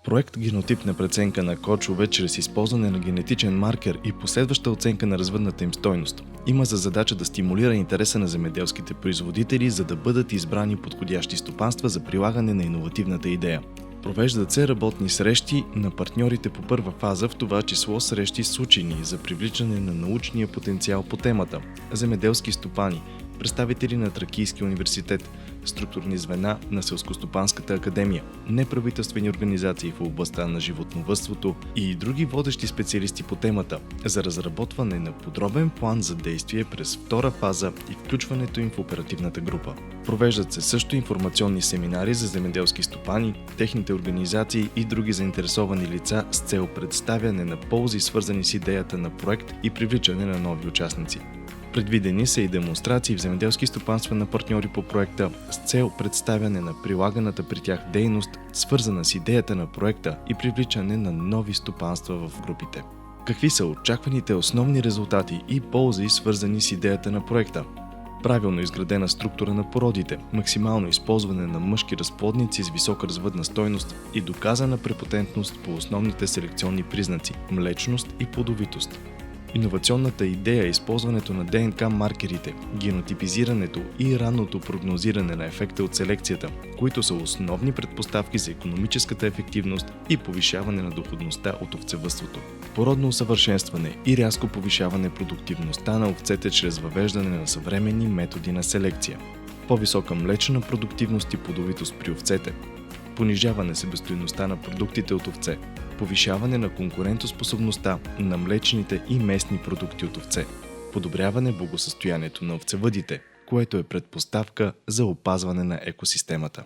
Проект генотипна преценка на кочове чрез използване на генетичен маркер и последваща оценка на развъдната им стойност има за задача да стимулира интереса на земеделските производители, за да бъдат избрани подходящи стопанства за прилагане на иновативната идея. Провеждат се работни срещи на партньорите по първа фаза, в това число срещи с учени за привличане на научния потенциал по темата, земеделски стопани, представители на Тракийския университет, структурни звена на Селскостопанската академия, неправителствени организации в областта на животновъдството и други водещи специалисти по темата за разработване на подробен план за действие през втора фаза и включването им в оперативната група. Провеждат се също информационни семинари за земеделски стопани, техните организации и други заинтересовани лица с цел представяне на ползи, свързани с идеята на проект и привличане на нови участници. Предвидени са и демонстрации в земеделски стопанства на партньори по проекта с цел представяне на прилаганата при тях дейност, свързана с идеята на проекта и привличане на нови стопанства в групите. Какви са очакваните основни резултати и ползи, свързани с идеята на проекта? Правилно изградена структура на породите, максимално използване на мъжки разплодници с висока развъдна стойност и доказана препотентност по основните селекционни признаци – млечност и плодовитост. Иновационната идея е използването на ДНК маркерите, генотипизирането и ранното прогнозиране на ефекта от селекцията, които са основни предпоставки за икономическата ефективност и повишаване на доходността от овцевъдството. Породно усъвършенстване и рязко повишаване продуктивността на овцете чрез въвеждане на съвременни методи на селекция. По-висока млечна продуктивност и плодовитост при овцете. Понижаване себестойността на продуктите от овце, повишаване на конкурентоспособността на млечните и местни продукти от овце, подобряване благосъстоянието на овцевъдите, което е предпоставка за опазване на екосистемата.